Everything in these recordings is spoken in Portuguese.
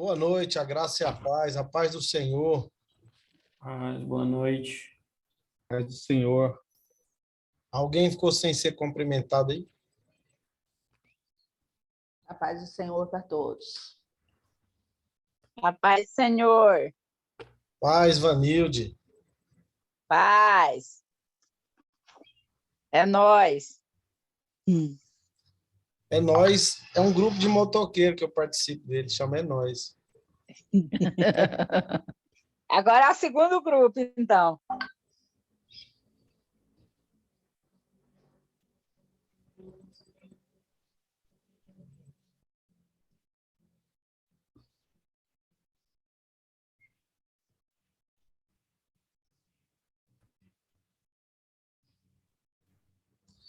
Boa noite, a graça e a paz do Senhor. Boa noite. Paz do Senhor. Alguém ficou sem ser cumprimentado aí? A paz do Senhor para todos. A paz, Senhor. Paz, Vanilde. Paz. É nós. É nós, é um grupo de motoqueiro que eu participo dele, chama É Nós. Agora é o segundo grupo, então.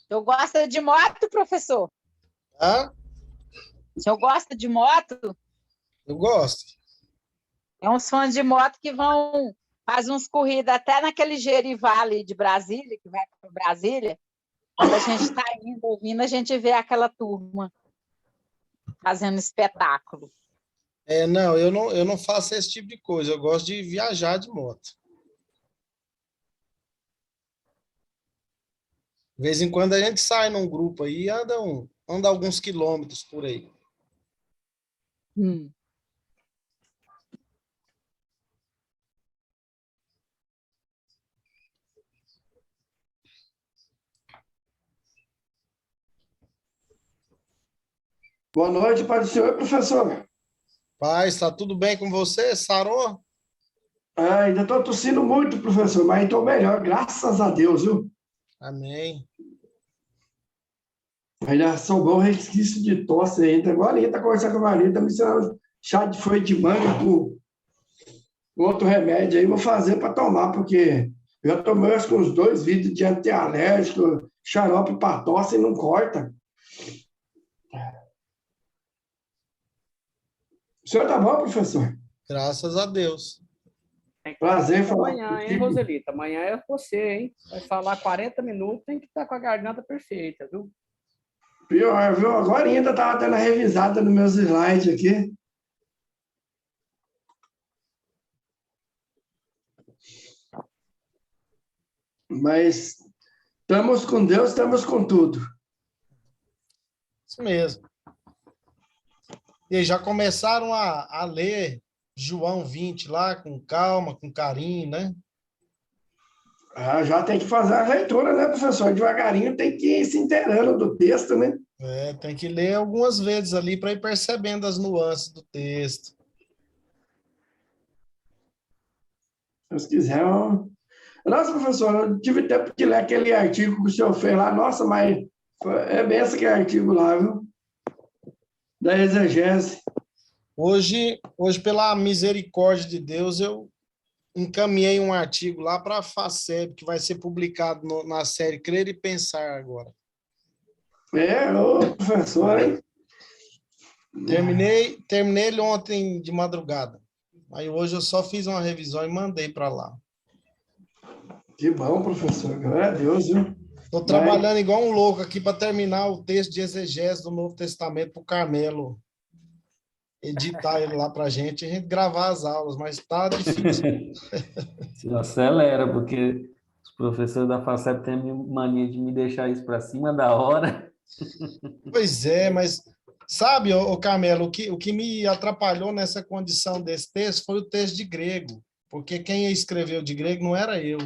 Eu gosto de moto, professor? Ah, O senhor gosta de moto? eu gosto. É uns fãs de moto que vão fazer uns corridas até naquele Gerivale de Brasília, que vai para Brasília. Quando a gente está indo, ouvindo, a gente vê aquela turma fazendo espetáculo. Não, eu não faço esse tipo de coisa. Eu gosto de viajar de moto. De vez em quando a gente sai num grupo aí e anda alguns quilômetros por aí. Boa noite, Pai do Senhor, professor. Paz, está tudo bem com você? Sarou? Ainda estou tossindo muito, professor, mas estou melhor, graças a Deus, viu? Amém. Ainda sobrou um resquício de tosse ainda. Agora a gente está conversando com a Maria, está me ensinando chá de folha de manga com outro remédio aí, vou fazer para tomar, porque eu já tomei acho que uns 2 vidros de antialérgico, xarope para tosse e não corta. O senhor tá bom, professor? Graças a Deus. Prazer falar Amanhã, hein, contigo. Roselita? Amanhã é você, hein? Vai falar 40 minutos, tem que estar com a garganta perfeita, viu? Pior, viu? Agora ainda estava dando a revisada nos meus slides aqui. Mas estamos com Deus, estamos com tudo. Isso mesmo. E aí, já começaram a ler João 20 lá com calma, com carinho, né? Já tem que fazer a leitura, né, professor? Devagarinho tem que ir se inteirando do texto, né? Tem que ler algumas vezes ali para ir percebendo as nuances do texto. Se Deus quiser. Nossa, professor, eu tive tempo de ler aquele artigo que o senhor fez lá. Nossa, mas é bem esse artigo lá, viu? Da exegese. Hoje, pela misericórdia de Deus, eu encaminhei um artigo lá para a FACEB, que vai ser publicado na série Crer e Pensar agora. Ô, professor, hein? Terminei ele ontem de madrugada. Aí hoje eu só fiz uma revisão e mandei para lá. Que bom, professor. Glória a Deus, viu? Estou trabalhando igual um louco aqui para terminar o texto de exegese do Novo Testamento para o Carmelo editar ele lá para a gente gravar as aulas, mas está difícil. Se acelera, porque os professores da FACEP têm mania de me deixar isso para cima da hora. Pois é, mas sabe, ô Carmelo, o que me atrapalhou nessa condição desse texto foi o texto de grego, porque quem escreveu de grego não era eu.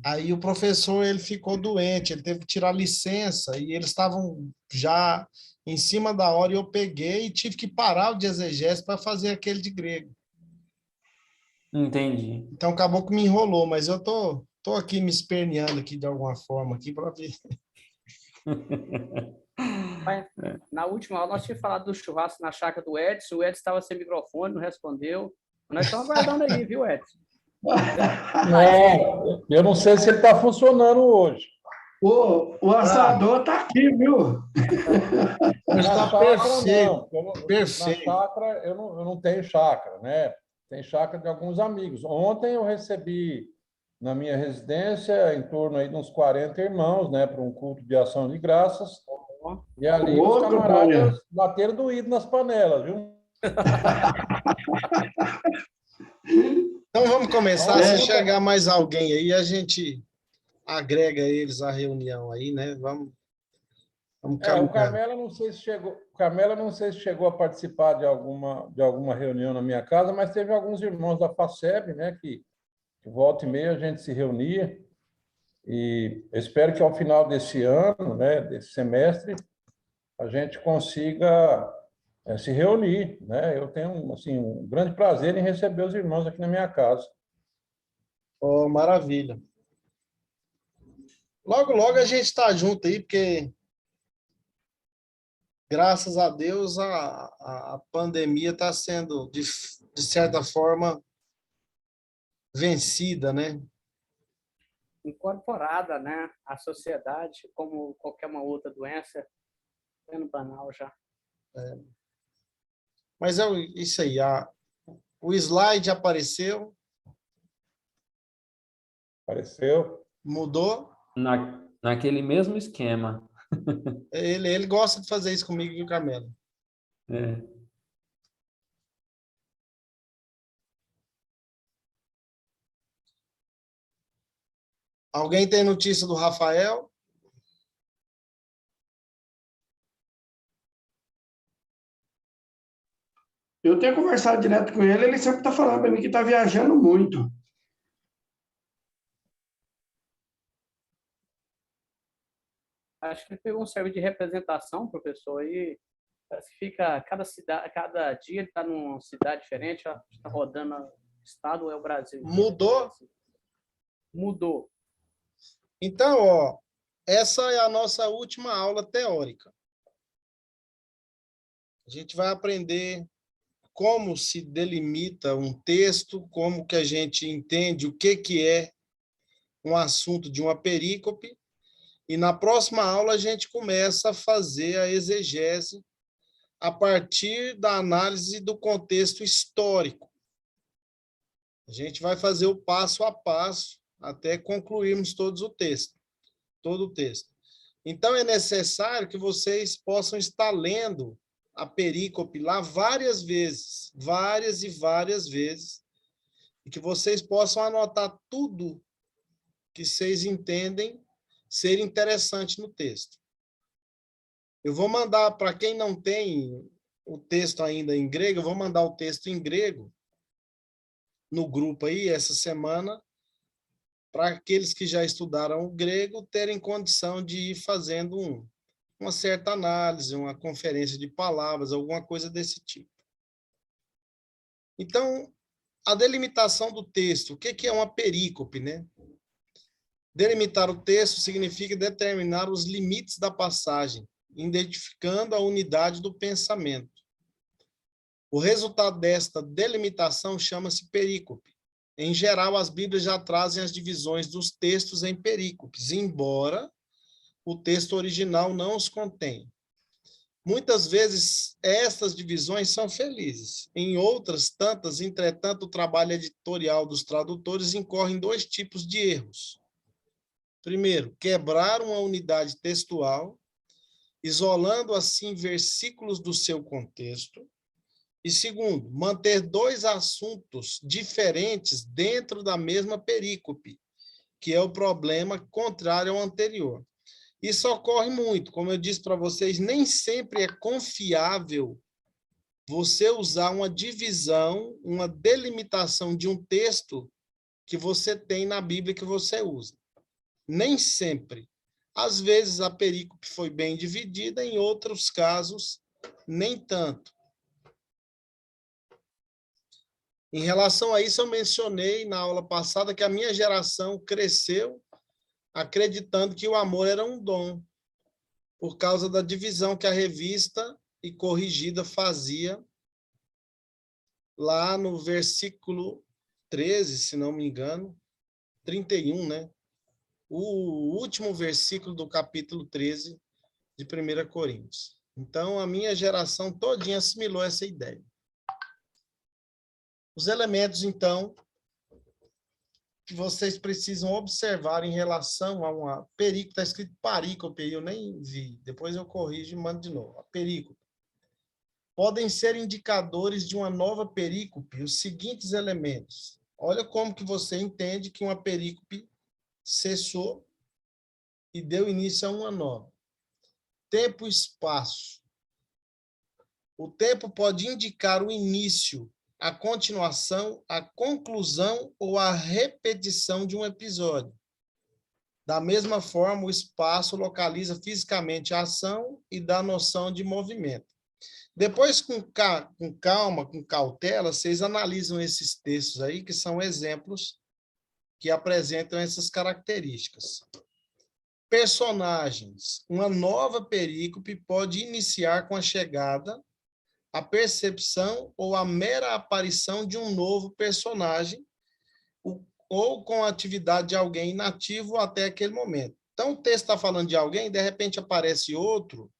Aí o professor ele ficou doente, ele teve que tirar licença e eles estavam já em cima da hora e eu peguei e tive que parar o de exegese para fazer aquele de grego. Entendi. Então acabou que me enrolou, mas eu tô aqui me esperneando aqui de alguma forma aqui para ver. Na última aula, nós tínhamos falado do churrasco na chácara do Edson. O Edson estava sem microfone, não respondeu. Nós estamos aguardando aí, viu, Edson? Eu não sei se ele está funcionando hoje. O assador está aqui, viu? Está perfeito. Perfeito. Na chácara, eu não tenho chácara, né? Tem chácara de alguns amigos. Ontem eu recebi na minha residência em torno aí de uns 40 irmãos, né, para um culto de ação de graças. E ali os Outro camaradas bateram doído nas panelas, viu? Então vamos começar. É. Se chegar mais alguém aí, a gente agrega eles à reunião aí, né? Vamos O caminhar. Carmela não sei se chegou, Carmela não sei se chegou a participar de alguma reunião na minha casa, mas teve alguns irmãos da FACEB, né, que volta e meia a gente se reunia. E eu espero que ao final desse ano, né, desse semestre, a gente consiga se reunir, né? Eu tenho assim um grande prazer em receber os irmãos aqui na minha casa. Oh, maravilha. Logo, logo a gente está junto aí, porque graças a Deus a pandemia está sendo, de certa forma, vencida, né? Incorporada, né, à sociedade, como qualquer uma outra doença, sendo banal já. Mas é isso aí, o slide apareceu, Apareceu? mudou. Naquele mesmo esquema. Ele gosta de fazer isso comigo e o Carmelo. É. Alguém tem notícia do Rafael? Eu tenho conversado direto com ele, ele sempre está falando para mim que está viajando muito. Acho que ele pegou um serviço de representação, professor, e parece que fica cada dia ele está numa cidade diferente, está rodando o estado é o Brasil. Mudou? Mudou. Então, ó, essa é a nossa última aula teórica. A gente vai aprender como se delimita um texto, como que a gente entende o que é um assunto de uma perícope. E na próxima aula a gente começa a fazer a exegese a partir da análise do contexto histórico. A gente vai fazer o passo a passo até concluirmos todo o texto. Então, é necessário que vocês possam estar lendo a perícope lá várias vezes, várias e várias vezes, e que vocês possam anotar tudo que vocês entendem ser interessante no texto. Eu vou mandar, para quem não tem o texto ainda em grego, eu vou mandar o texto em grego no grupo aí, essa semana, para aqueles que já estudaram o grego terem condição de ir fazendo uma certa análise, uma conferência de palavras, alguma coisa desse tipo. Então, a delimitação do texto, o que é uma perícope, né? Delimitar o texto significa determinar os limites da passagem, identificando a unidade do pensamento. O resultado desta delimitação chama-se perícope. Em geral, as Bíblias já trazem as divisões dos textos em perícopes, embora o texto original não os contenha. Muitas vezes, estas divisões são felizes. Em outras tantas, entretanto, o trabalho editorial dos tradutores incorre em dois tipos de erros. Primeiro, quebrar uma unidade textual, isolando assim versículos do seu contexto. E segundo, manter dois assuntos diferentes dentro da mesma perícope, que é o problema contrário ao anterior. Isso ocorre muito, como eu disse para vocês, nem sempre é confiável você usar uma divisão, uma delimitação de um texto que você tem na Bíblia que você usa. Nem sempre. Às vezes a perícope foi bem dividida, em outros casos, nem tanto. Em relação a isso, eu mencionei na aula passada que a minha geração cresceu acreditando que o amor era um dom, por causa da divisão que a revista e corrigida fazia lá no versículo 13, se não me engano, 31, né? O último versículo do capítulo 13 de 1 Coríntios. Então, a minha geração todinha assimilou essa ideia. Os elementos, então, que vocês precisam observar em relação a uma perícope, está escrito parícope, eu nem vi, depois eu corrijo e mando de novo. A perícope. Podem ser indicadores de uma nova perícope os seguintes elementos. Olha como que você entende que uma perícope cessou e deu início a uma nova. Tempo e espaço. O tempo pode indicar o início, a continuação, a conclusão ou a repetição de um episódio. Da mesma forma, o espaço localiza fisicamente a ação e dá noção de movimento. Depois, com calma, com cautela, vocês analisam esses textos aí, que são exemplos que apresentam essas características. Personagens. Uma nova perícope pode iniciar com a chegada, a percepção ou a mera aparição de um novo personagem, ou com a atividade de alguém inativo até aquele momento. Então, o texto está falando de alguém, de repente aparece outro,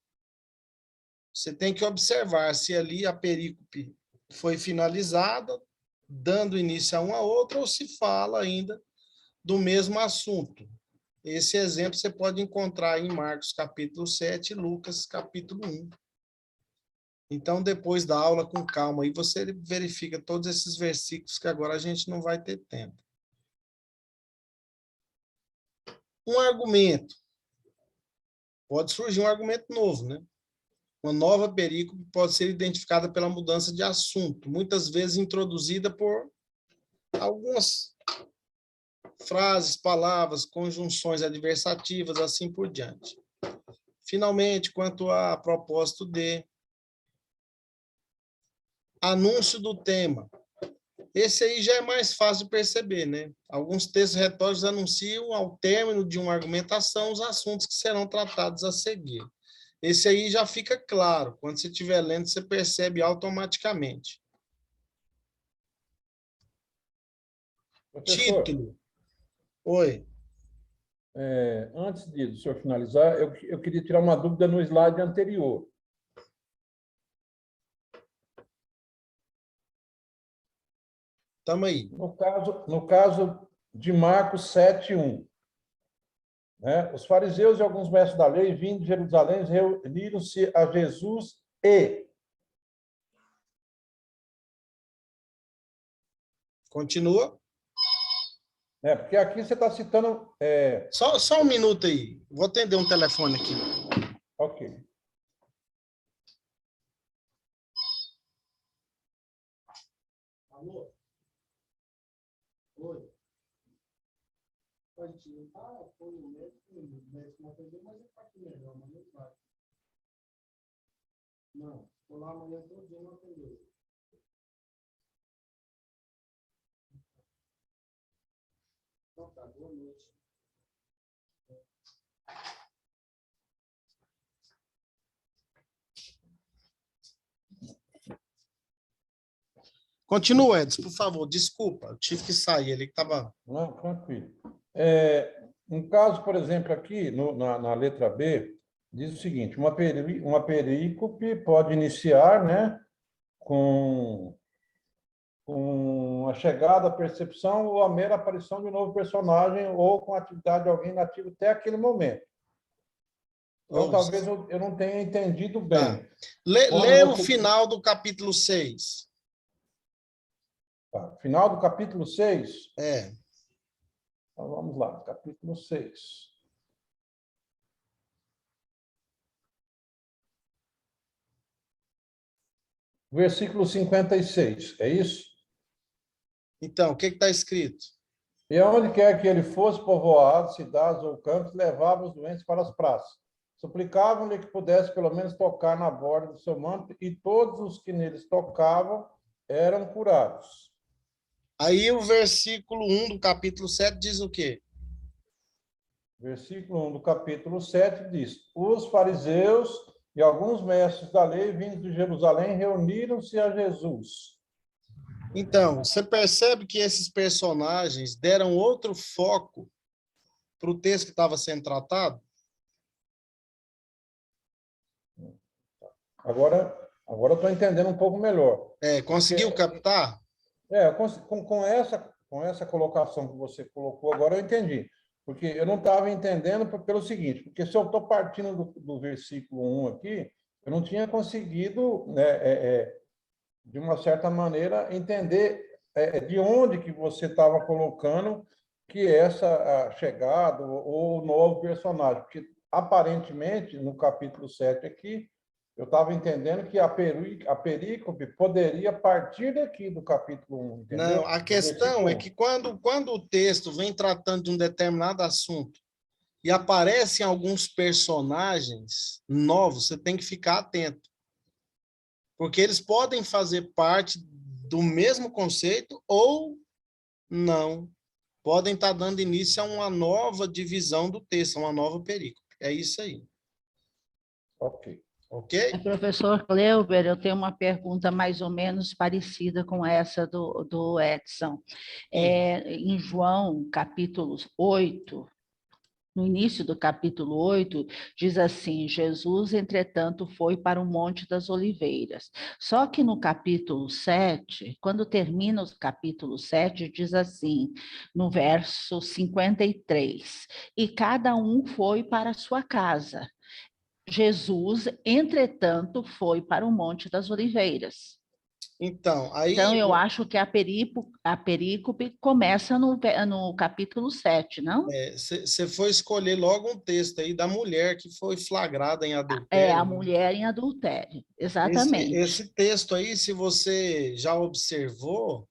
você tem que observar se ali a perícope foi finalizada, dando início a uma outra, ou se fala ainda do mesmo assunto. Esse exemplo você pode encontrar em Marcos capítulo 7 e Lucas capítulo 1. Então, depois da aula, com calma, aí você verifica todos esses versículos que agora a gente não vai ter tempo. Um argumento. Pode surgir um argumento novo, né? Uma nova perícope pode ser identificada pela mudança de assunto, muitas vezes introduzida por algumas frases, palavras, conjunções adversativas, assim por diante. Finalmente, quanto a propósito de anúncio do tema. Esse aí já é mais fácil de perceber, né? Alguns textos retóricos anunciam, ao término de uma argumentação, os assuntos que serão tratados a seguir. Esse aí já fica claro. Quando você estiver lendo, você percebe automaticamente. Professor, Título. Oi. Antes do senhor finalizar, eu queria tirar uma dúvida no slide anterior. Tamo aí. No caso de Marcos 7:1, né? Os fariseus e alguns mestres da lei, vindo de Jerusalém, reuniram-se a Jesus e... Continua. Porque aqui você está citando... Só um minuto aí. Vou atender um telefone aqui. Ok. Alô? Oi. Pode tentar, foi o médico não atendeu, mas ele está aqui melhor, mas não vai. Não, foi lá amanhã todo dia não atendeu. Então tá, boa noite. Continua, Edson, por favor. Desculpa, eu tive que sair, ele estava... Não, tranquilo. Um caso, por exemplo, aqui, na letra B, diz o seguinte, uma perícope pode iniciar, né, com a chegada, a percepção ou a mera aparição de um novo personagem ou com a atividade de alguém nativo até aquele momento. Então, talvez eu não tenha entendido bem. Tá. Lê o final do capítulo 6. Tá. Final do capítulo 6? É. Então, vamos lá, capítulo 6. Versículo 56, é isso? Então, o que está escrito? E aonde quer que ele fosse, povoado, cidades ou campos, levava os doentes para as praças. Suplicavam-lhe que pudesse pelo menos tocar na borda do seu manto, e todos os que neles tocavam eram curados. Aí o versículo 1 do capítulo 7 diz o quê? Versículo 1 do capítulo 7 diz: os fariseus e alguns mestres da lei, vindos de Jerusalém, reuniram-se a Jesus. Então, você percebe que esses personagens deram outro foco para o texto que estava sendo tratado? Agora eu estou entendendo um pouco melhor. Conseguiu captar? com essa colocação que você colocou agora, eu entendi. Porque eu não estava entendendo pelo seguinte, porque se eu estou partindo do versículo 1 aqui, eu não tinha conseguido, né, de uma certa maneira, entender de onde que você estava colocando que essa a chegada ou o novo personagem. Porque, aparentemente, no capítulo 7 aqui, eu estava entendendo que a perícope poderia partir daqui do capítulo 1, entendeu? Não, a questão é que quando o texto vem tratando de um determinado assunto e aparecem alguns personagens novos, você tem que ficar atento. Porque eles podem fazer parte do mesmo conceito ou não. Podem estar dando início a uma nova divisão do texto, a uma nova perícope. É isso aí. Ok. Ok? Professor Cleuber, eu tenho uma pergunta mais ou menos parecida com essa do Edson. Em João, capítulo 8, no início do capítulo 8, diz assim: Jesus, entretanto, foi para o Monte das Oliveiras. Só que no capítulo 7, quando termina o capítulo 7, diz assim, no verso 53, e cada um foi para a sua casa. Jesus, entretanto, foi para o Monte das Oliveiras. Então, aí... Então, eu acho que a perícope começa no capítulo 7, não? Você foi escolher logo um texto aí da mulher que foi flagrada em É, adultério. a mulher em adultério, exatamente. Esse texto aí, se você já observou,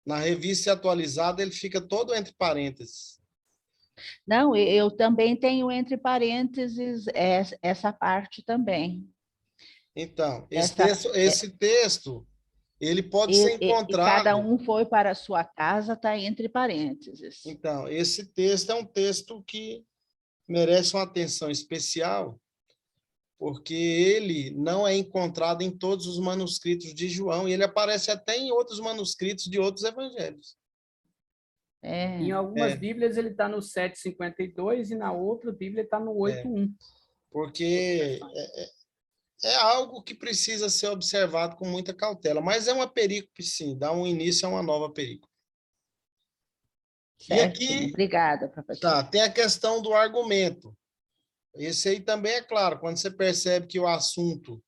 na revista atualizada ele fica todo entre parênteses. Não, eu também tenho entre parênteses essa parte também. Então, esse texto, ele pode ser E cada encontrado... um foi para a sua casa, está entre parênteses. Então, esse texto é um texto que merece uma atenção especial, porque ele não é encontrado em todos os manuscritos de João, e ele aparece até em outros manuscritos de outros evangelhos. Em algumas Bíblias ele está no 7,52 e na outra Bíblia está no 8,1. Porque é algo que precisa ser observado com muita cautela, mas é uma perícope, sim, dá um início a uma nova perícope. E aqui, obrigada, professor. tem a questão do argumento. Esse aí também é claro, quando você percebe que o assunto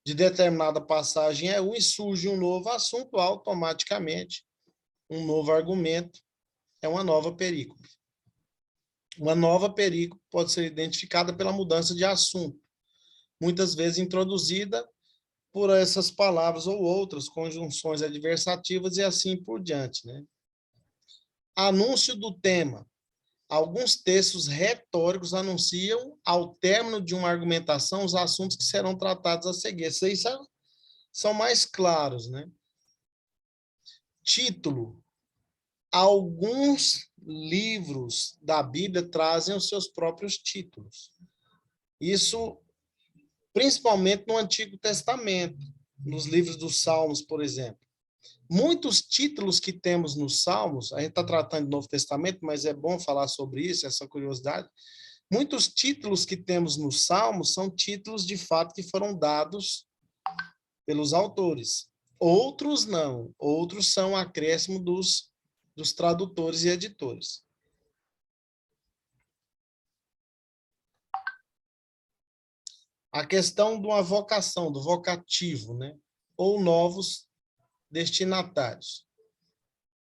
de determinada passagem é um e surge um novo assunto, automaticamente um novo argumento é uma nova perícope. Uma nova perícope pode ser identificada pela mudança de assunto, muitas vezes introduzida por essas palavras ou outras conjunções adversativas e assim por diante, né? Anúncio do tema. Alguns textos retóricos anunciam, ao término de uma argumentação, os assuntos que serão tratados a seguir. Esses aí são mais claros, né? Título. Alguns livros da Bíblia trazem os seus próprios títulos. Isso, principalmente no Antigo Testamento, nos livros dos Salmos, por exemplo. Muitos títulos que temos nos Salmos, a gente está tratando do Novo Testamento, mas é bom falar sobre isso, essa curiosidade. Muitos títulos que temos nos Salmos são títulos, de fato, que foram dados pelos autores. Outros não. Outros são acréscimo dos tradutores e editores. A questão de uma vocação, do vocativo, né? Ou novos destinatários.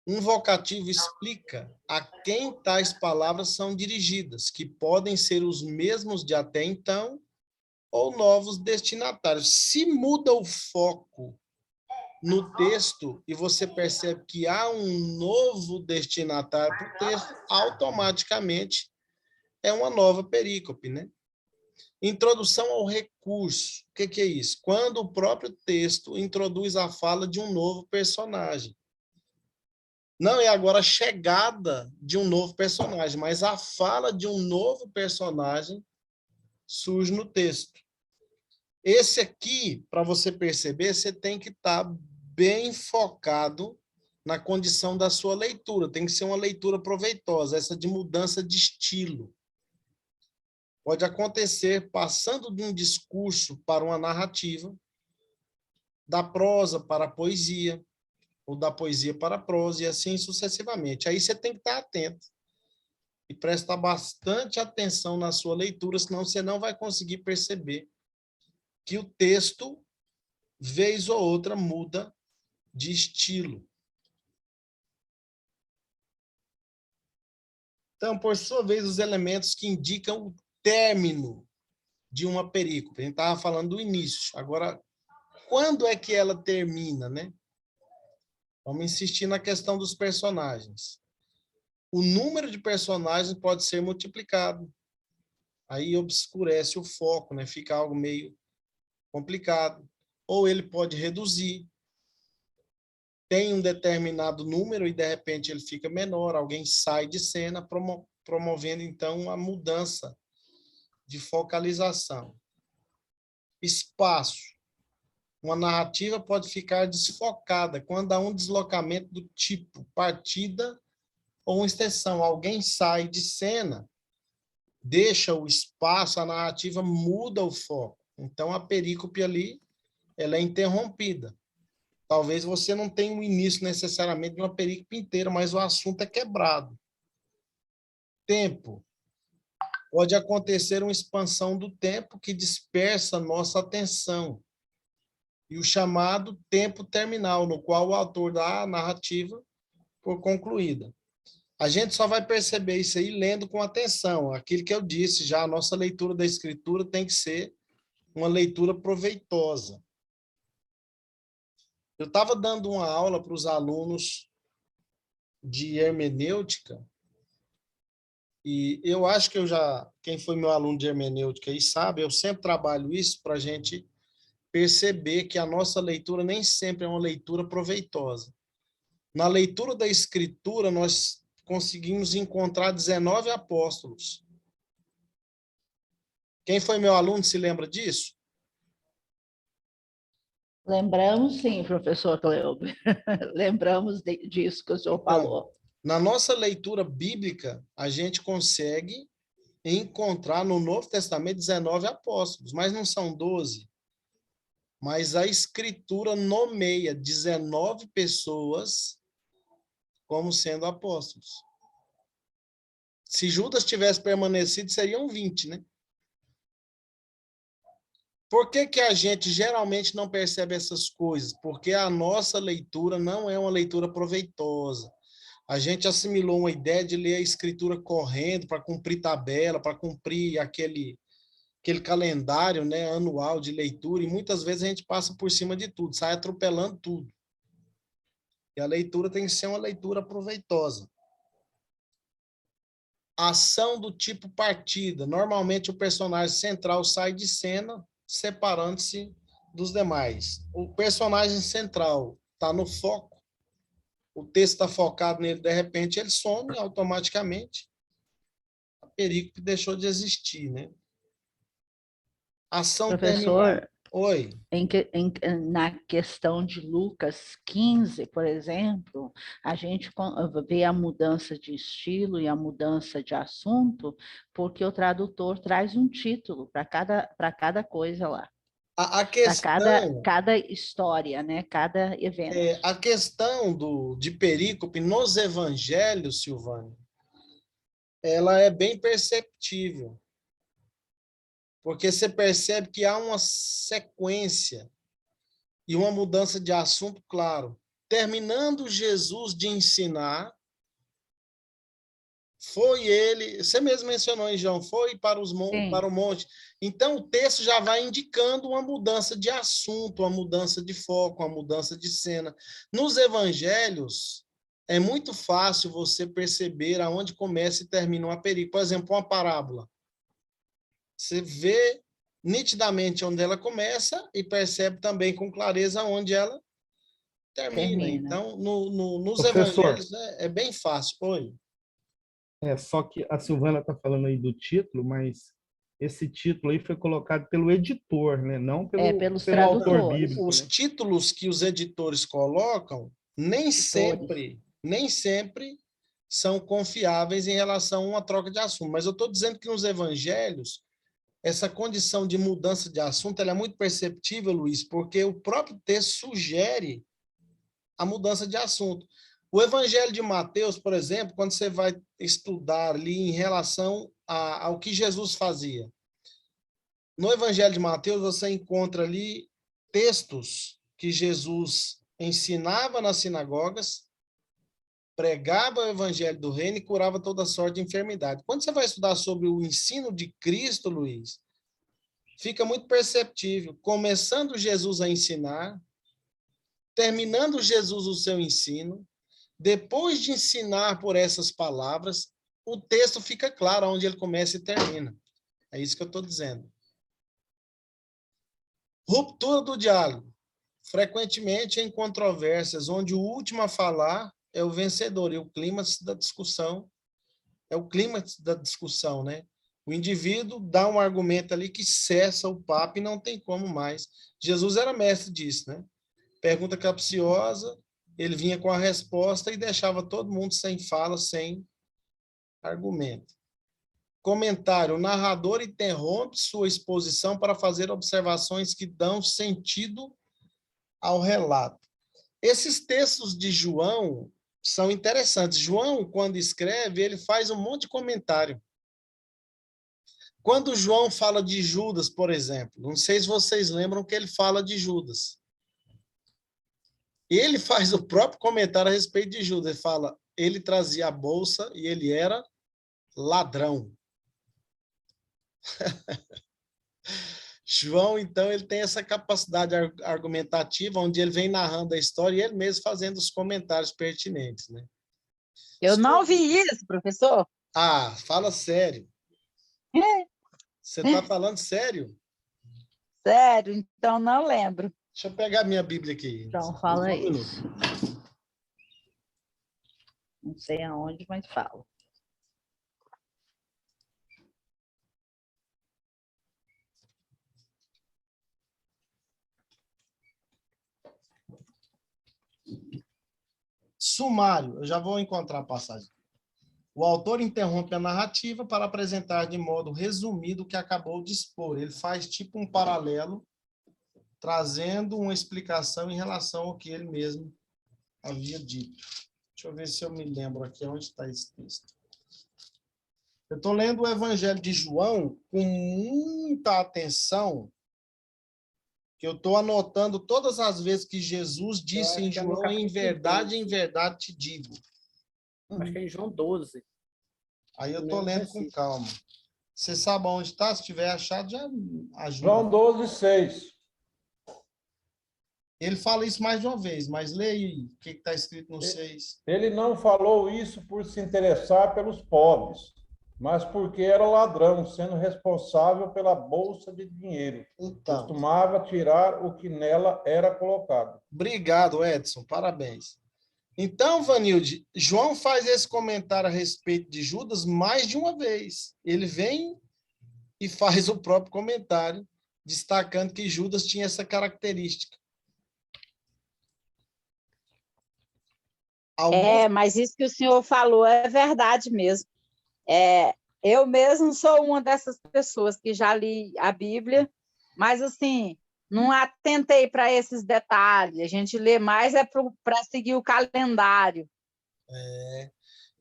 Um vocativo explica a quem tais palavras são dirigidas, que podem ser os mesmos de até então ou novos destinatários. Se muda o foco no texto e você percebe que há um novo destinatário para o texto, automaticamente é uma nova perícope, né? Introdução ao recurso. O que é isso? Quando o próprio texto introduz a fala de um novo personagem. Não é agora a chegada de um novo personagem, mas a fala de um novo personagem surge no texto. Esse aqui, para você perceber, você tem que estar bem focado na condição da sua leitura. Tem que ser uma leitura proveitosa, essa de mudança de estilo. Pode acontecer passando de um discurso para uma narrativa, da prosa para a poesia, ou da poesia para a prosa, e assim sucessivamente. Aí você tem que estar atento e prestar bastante atenção na sua leitura, senão você não vai conseguir perceber que o texto, vez ou outra, muda de estilo. Então, por sua vez, os elementos que indicam o término de uma perícope. A gente estava falando do início. Agora, quando é que ela termina, né? Vamos insistir na questão dos personagens. O número de personagens pode ser multiplicado. Aí obscurece o foco, né? Fica algo meio complicado. Ou ele pode reduzir. Tem um determinado número e, de repente, ele fica menor. Alguém sai de cena, promovendo, então, a mudança de focalização. Espaço. Uma narrativa pode ficar desfocada quando há um deslocamento do tipo partida ou uma extensão. Alguém sai de cena, deixa o espaço, a narrativa muda o foco. Então, a perícope ali, ela é interrompida. Talvez você não tenha um início necessariamente de uma perícope inteira, mas o assunto é quebrado. Tempo. Pode acontecer uma expansão do tempo que dispersa nossa atenção. E o chamado tempo terminal, no qual o autor dá a narrativa por concluída. A gente só vai perceber isso aí lendo com atenção. Aquilo que eu disse já, a nossa leitura da escritura tem que ser uma leitura proveitosa. Eu estava dando uma aula para os alunos de hermenêutica, e eu acho que quem foi meu aluno de hermenêutica aí sabe, eu sempre trabalho isso para a gente perceber que a nossa leitura nem sempre é uma leitura proveitosa. Na leitura da Escritura, nós conseguimos encontrar 19 apóstolos. Quem foi meu aluno se lembra disso? Lembramos, sim, professor Cleube. Lembramos disso que o senhor falou. Na nossa leitura bíblica, a gente consegue encontrar no Novo Testamento 19 apóstolos, mas não são 12. Mas a Escritura nomeia 19 pessoas como sendo apóstolos. Se Judas tivesse permanecido, seriam 20, né? Por que que a gente geralmente não percebe essas coisas? Porque a nossa leitura não é uma leitura proveitosa. A gente assimilou uma ideia de ler a Escritura correndo para cumprir tabela, para cumprir aquele calendário, né, anual de leitura, e muitas vezes a gente passa por cima de tudo, sai atropelando tudo. E a leitura tem que ser uma leitura proveitosa. Ação do tipo partida. Normalmente o personagem central sai de cena, separando-se dos demais. O personagem central está no foco, o texto está focado nele, de repente ele some automaticamente. A perícope deixou de existir, né? Ação Professor, terminal. Oi. Na questão de Lucas 15, por exemplo, a gente vê a mudança de estilo e a mudança de assunto, porque o tradutor traz um título para cada coisa lá. A questão, cada história, né? Cada evento. A questão de perícope nos evangelhos, Silvânia, ela é bem perceptível. Porque você percebe que há uma sequência e uma mudança de assunto, claro. Terminando Jesus de ensinar, foi ele, você mesmo mencionou, hein, João, foi para o monte. Então, o texto já vai indicando uma mudança de assunto, uma mudança de foco, uma mudança de cena. Nos evangelhos, é muito fácil você perceber aonde começa e termina uma perícope. Por exemplo, uma parábola. Você vê nitidamente onde ela começa e percebe também com clareza onde ela termina. Então, nos evangelhos é bem fácil. Oi. Só que a Silvana está falando aí do título, mas esse título aí foi colocado pelo editor, né? Não pelo autor bíblico. Os títulos que os editores colocam nem sempre são confiáveis em relação a uma troca de assunto. Mas eu estou dizendo que nos evangelhos essa condição de mudança de assunto ela é muito perceptível, Luiz, porque o próprio texto sugere a mudança de assunto. O Evangelho de Mateus, por exemplo, quando você vai estudar ali em relação ao que Jesus fazia, no Evangelho de Mateus você encontra ali textos que Jesus ensinava nas sinagogas, pregava o Evangelho do Reino e curava toda sorte de enfermidade. Quando você vai estudar sobre o ensino de Cristo, Luiz, fica muito perceptível, começando Jesus a ensinar, terminando Jesus o seu ensino, depois de ensinar por essas palavras, o texto fica claro onde ele começa e termina. É isso que eu estou dizendo. Ruptura do diálogo. Frequentemente em controvérsias, onde o último a falar é o vencedor, e o clímax da discussão é o clímax da discussão, né? O indivíduo dá um argumento ali que cessa o papo e não tem como mais. Jesus era mestre disso, né? Pergunta capciosa, ele vinha com a resposta e deixava todo mundo sem fala, sem argumento. Comentário: o narrador interrompe sua exposição para fazer observações que dão sentido ao relato. Esses textos de João são interessantes. João, quando escreve, ele faz um monte de comentário. Quando João fala de Judas, por exemplo, não sei se vocês lembram que ele fala de Judas. Ele faz o próprio comentário a respeito de Judas. Ele fala, ele trazia a bolsa e ele era ladrão. João, então, ele tem essa capacidade argumentativa, onde ele vem narrando a história e ele mesmo fazendo os comentários pertinentes, né? Eu não vi isso, professor. Ah, fala sério. Você está falando sério? Sério, então não lembro. Deixa eu pegar minha Bíblia aqui. Então, fala isso. Não sei aonde, mas fala. Sumário, eu já vou encontrar a passagem. O autor interrompe a narrativa para apresentar de modo resumido o que acabou de expor. Ele faz tipo um paralelo, trazendo uma explicação em relação ao que ele mesmo havia dito. Deixa eu ver se eu me lembro aqui onde está esse texto. Eu estou lendo o Evangelho de João com muita atenção, que eu estou anotando todas as vezes que Jesus disse em João, em verdade te digo. Acho que é em João 12. Aí eu estou lendo com calma. Você sabe onde está? Se tiver achado, já ajuda. João 12, 6. Ele fala isso mais de uma vez, mas leia aí o que está escrito no 6. Ele não falou isso por se interessar pelos pobres, mas porque era ladrão, sendo responsável pela bolsa de dinheiro. Então, costumava tirar o que nela era colocado. Obrigado, Edson. Parabéns. Então, Vanilde, João faz esse comentário a respeito de Judas mais de uma vez. Ele vem e faz o próprio comentário, destacando que Judas tinha essa característica. Mas isso que o senhor falou é verdade mesmo. Eu mesmo sou uma dessas pessoas que já li a Bíblia, mas assim, não atentei para esses detalhes. A gente lê mais para seguir o calendário.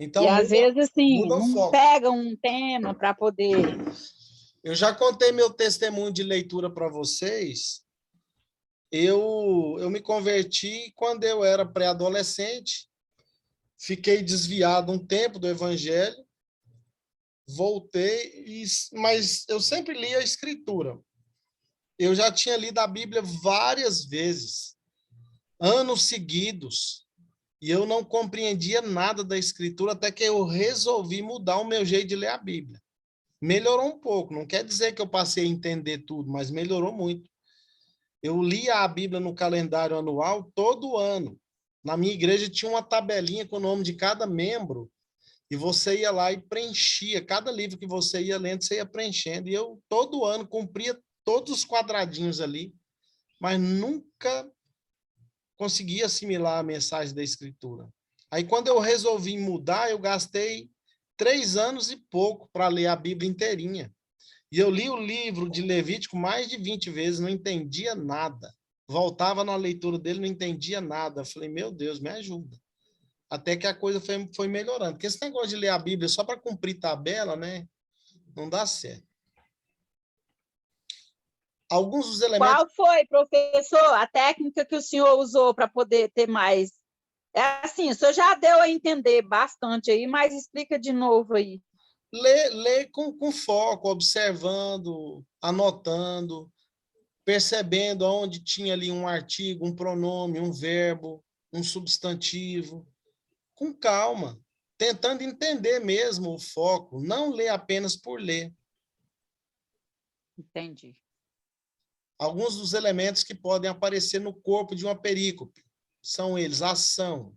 Então, e às vezes assim, não pega um tema para poder... Eu já contei meu testemunho de leitura para vocês. Eu me converti quando eu era pré-adolescente, fiquei desviado um tempo do Evangelho, voltei, mas eu sempre li a Escritura. Eu já tinha lido a Bíblia várias vezes, anos seguidos, e eu não compreendia nada da Escritura até que eu resolvi mudar o meu jeito de ler a Bíblia. Melhorou um pouco, não quer dizer que eu passei a entender tudo, mas melhorou muito. Eu lia a Bíblia no calendário anual todo ano. Na minha igreja tinha uma tabelinha com o nome de cada membro, e você ia lá e preenchia. Cada livro que você ia lendo, você ia preenchendo. E eu, todo ano, cumpria todos os quadradinhos ali, mas nunca conseguia assimilar a mensagem da Escritura. Aí, quando eu resolvi mudar, eu gastei 3 anos e pouco para ler a Bíblia inteirinha. E eu li o livro de Levítico mais de 20 vezes, não entendia nada. voltava na leitura dele, não entendia nada. Eu falei, meu Deus, me ajuda. Até que a coisa foi melhorando. Porque esse negócio de ler a Bíblia só para cumprir tabela, né? Não dá certo. Alguns dos elementos... Qual foi, professor, a técnica que o senhor usou para poder ter mais? É assim, o senhor já deu a entender bastante aí, mas explica de novo aí. Lê com foco, observando, anotando, percebendo onde tinha ali um artigo, um pronome, um verbo, um substantivo, com calma, tentando entender mesmo o foco, não ler apenas por ler. Entendi. Alguns dos elementos que podem aparecer no corpo de uma perícope são eles: ação.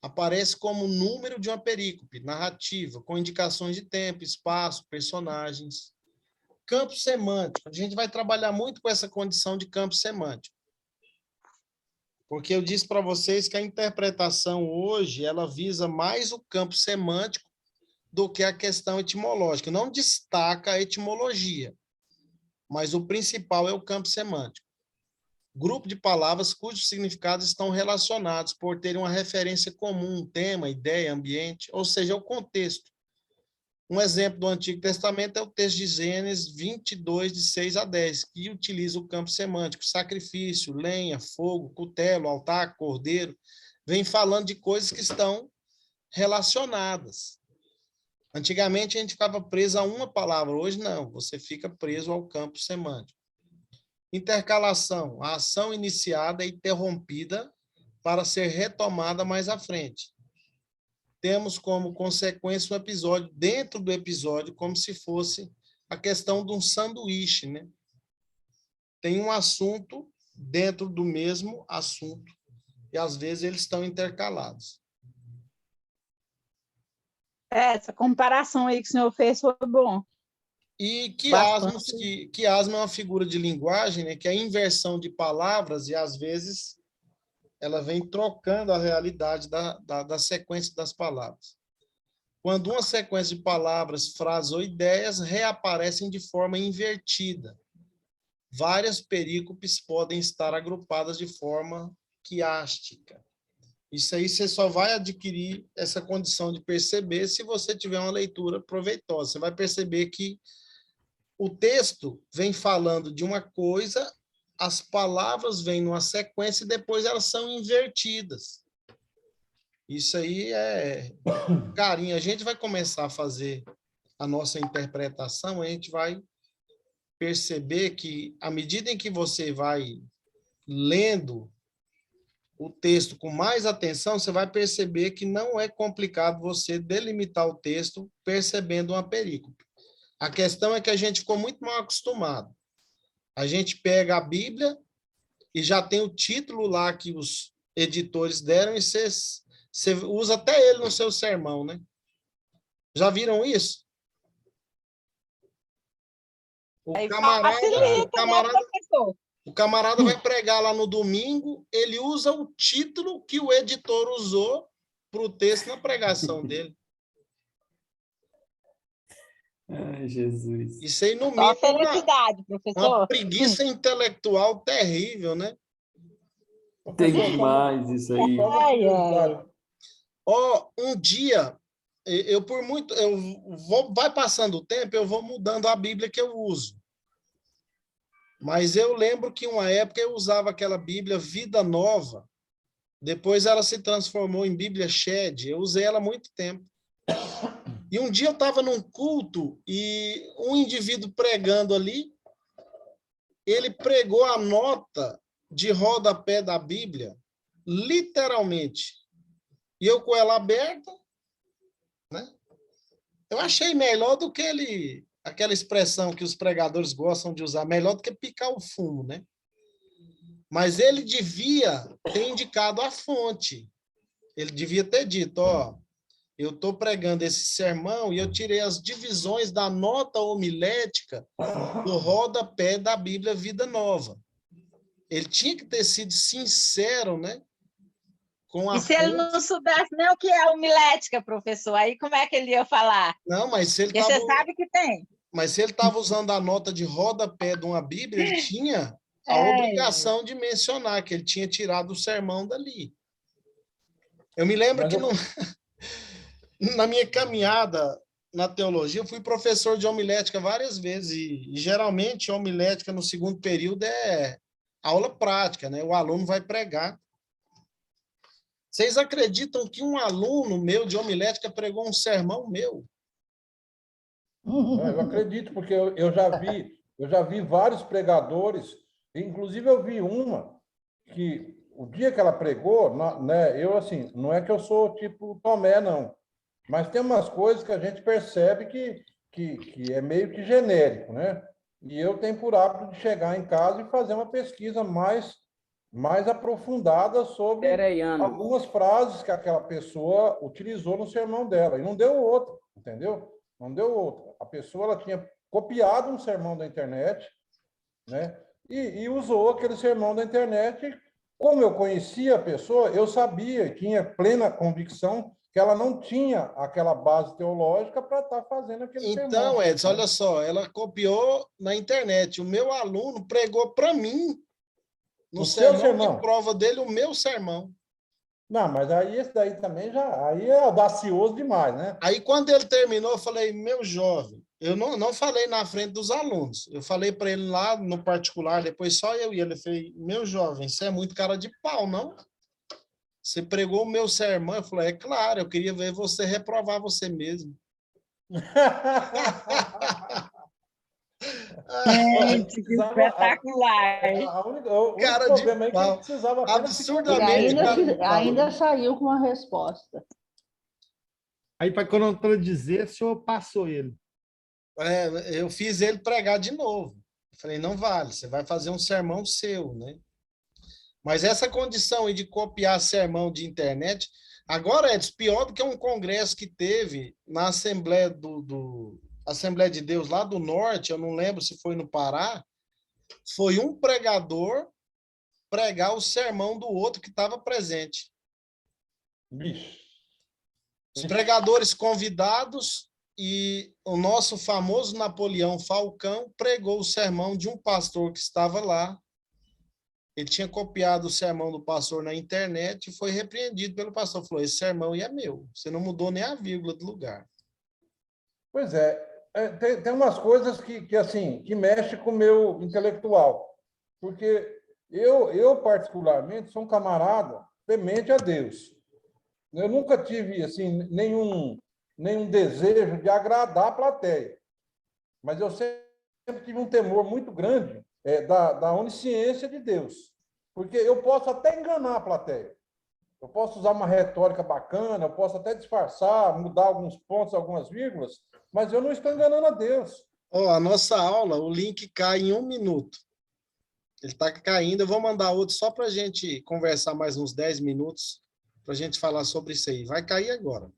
Aparece como número de uma perícope, narrativa, com indicações de tempo, espaço, personagens. Campo semântico. A gente vai trabalhar muito com essa condição de campo semântico. Porque eu disse para vocês que a interpretação hoje, ela visa mais o campo semântico do que a questão etimológica. Não destaca a etimologia, mas o principal é o campo semântico. Grupo de palavras cujos significados estão relacionados por terem uma referência comum, tema, ideia, ambiente, ou seja, o contexto. Um exemplo do Antigo Testamento é o texto de Gênesis 22, de 6 a 10, que utiliza o campo semântico: sacrifício, lenha, fogo, cutelo, altar, cordeiro. Vem falando de coisas que estão relacionadas. Antigamente, a gente ficava preso a uma palavra, hoje não, você fica preso ao campo semântico. Intercalação, a ação iniciada e interrompida para ser retomada mais à frente. Temos como consequência um episódio dentro do episódio, como se fosse a questão de um sanduíche, né? Tem um assunto dentro do mesmo assunto, e às vezes eles estão intercalados. Essa comparação aí que o senhor fez foi bom. E quiasmos, quiasmo é uma figura de linguagem, né, que é a inversão de palavras, e às vezes ela vem trocando a realidade da sequência das palavras. Quando uma sequência de palavras, frases ou ideias reaparecem de forma invertida, várias perícopes podem estar agrupadas de forma quiástica. Isso aí você só vai adquirir essa condição de perceber se você tiver uma leitura proveitosa. Você vai perceber que o texto vem falando de uma coisa, as palavras vêm numa sequência e depois elas são invertidas. Isso aí é carinho. A gente vai começar a fazer a nossa interpretação, a gente vai perceber que, à medida em que você vai lendo o texto com mais atenção, você vai perceber que não é complicado você delimitar o texto percebendo uma perícope. A questão é que a gente ficou muito mal acostumado. A gente pega a Bíblia e já tem o título lá que os editores deram e você usa até ele no seu sermão, né? Já viram isso? O camarada vai pregar lá no domingo, ele usa o título que o editor usou para o texto na pregação dele. Ai, Jesus. Isso aí, no mínimo, felicidade, professor. Uma preguiça intelectual terrível, né? Tem demais isso aí. Um dia, vai passando o tempo, eu vou mudando a Bíblia que eu uso. Mas eu lembro que uma época eu usava aquela Bíblia Vida Nova, depois ela se transformou em Bíblia Shed, eu usei ela há muito tempo. E um dia eu estava num culto e um indivíduo pregando ali, ele pregou a nota de rodapé da Bíblia, literalmente. E eu com ela aberta, né? Eu achei melhor do que aquela expressão que os pregadores gostam de usar, melhor do que picar o fumo, né? Mas ele devia ter indicado a fonte. Ele devia ter dito, eu estou pregando esse sermão e eu tirei as divisões da nota homilética do rodapé da Bíblia Vida Nova. Ele tinha que ter sido sincero, né? E se ele não soubesse nem o que é homilética, professor, aí como é que ele ia falar? Não, mas se ele você sabe que tem. Mas se ele estava usando a nota de rodapé de uma Bíblia, ele tinha a obrigação de mencionar que ele tinha tirado o sermão dali. Eu me lembro que na minha caminhada na teologia, eu fui professor de homilética várias vezes, e geralmente homilética no segundo período é aula prática, né? O aluno vai pregar. Vocês acreditam que um aluno meu de homilética pregou um sermão meu? Eu acredito, porque eu já vi vários pregadores, inclusive eu vi uma que o dia que ela pregou, né, eu assim, não é que eu sou tipo Tomé, não, mas tem umas coisas que a gente percebe que é meio que genérico, né? E eu tenho por hábito de chegar em casa e fazer uma pesquisa mais aprofundada sobre algumas frases que aquela pessoa utilizou no sermão dela. E não deu outro, entendeu? Não deu outro. A pessoa ela tinha copiado um sermão da internet, né? E usou aquele sermão da internet. Como eu conhecia a pessoa, eu sabia e tinha plena convicção que ela não tinha aquela base teológica para estar fazendo aquele sermão. Então, Edson, olha só, ela copiou na internet. O meu aluno pregou para mim, no sermão de prova dele, o meu sermão. Não, mas aí esse daí também aí é audacioso demais, né? Aí, quando ele terminou, eu falei, meu jovem, eu não falei na frente dos alunos, eu falei para ele lá no particular, depois só eu e ele, falei, meu jovem, você é muito cara de pau, não? Você pregou o meu sermão? Eu falei, é claro, eu queria ver você reprovar você mesmo. Gente, que espetacular! O cara de pau, absurdamente. Ainda saiu com a resposta. Aí, para contradizer, o senhor passou ele. Eu fiz ele pregar de novo. Falei, não vale, você vai fazer um sermão seu, né? Mas essa condição aí de copiar sermão de internet, agora é pior do que um congresso que teve na Assembleia Assembleia de Deus lá do Norte, eu não lembro se foi no Pará, foi um pregador pregar o sermão do outro que estava presente. Os pregadores convidados e o nosso famoso Napoleão Falcão pregou o sermão de um pastor que estava lá. Ele tinha copiado o sermão do pastor na internet e foi repreendido pelo pastor. Falou, esse sermão aí é meu, você não mudou nem a vírgula do lugar. Pois é. Tem umas coisas que mexe com o meu intelectual, porque eu particularmente sou um camarada temente a Deus. Eu nunca tive assim nenhum desejo de agradar a plateia, mas eu sempre tive um temor muito grande da onisciência de Deus, porque eu posso até enganar a plateia. Eu posso usar uma retórica bacana, eu posso até disfarçar, mudar alguns pontos, algumas vírgulas, mas eu não estou enganando a Deus. A nossa aula, o link cai em 1 minuto. Ele está caindo, eu vou mandar outro só para a gente conversar mais uns 10 minutos, para a gente falar sobre isso aí. Vai cair agora.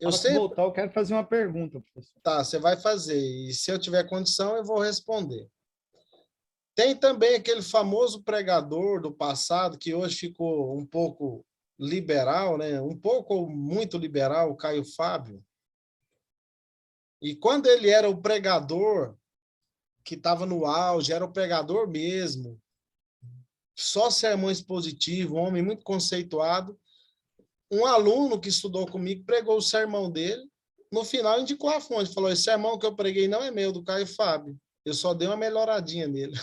Voltar, eu quero fazer uma pergunta, professor. Tá, você vai fazer, e se eu tiver condição, eu vou responder. Tem também aquele famoso pregador do passado, que hoje ficou um pouco liberal, né? Um pouco ou muito liberal, o Caio Fábio. E quando ele era o pregador, que estava no auge, era o pregador mesmo, só sermão expositivo, um homem muito conceituado, um aluno que estudou comigo pregou o sermão dele, no final indicou a fonte, falou, esse sermão que eu preguei não é meu, do Caio Fábio. Eu só dei uma melhoradinha nele.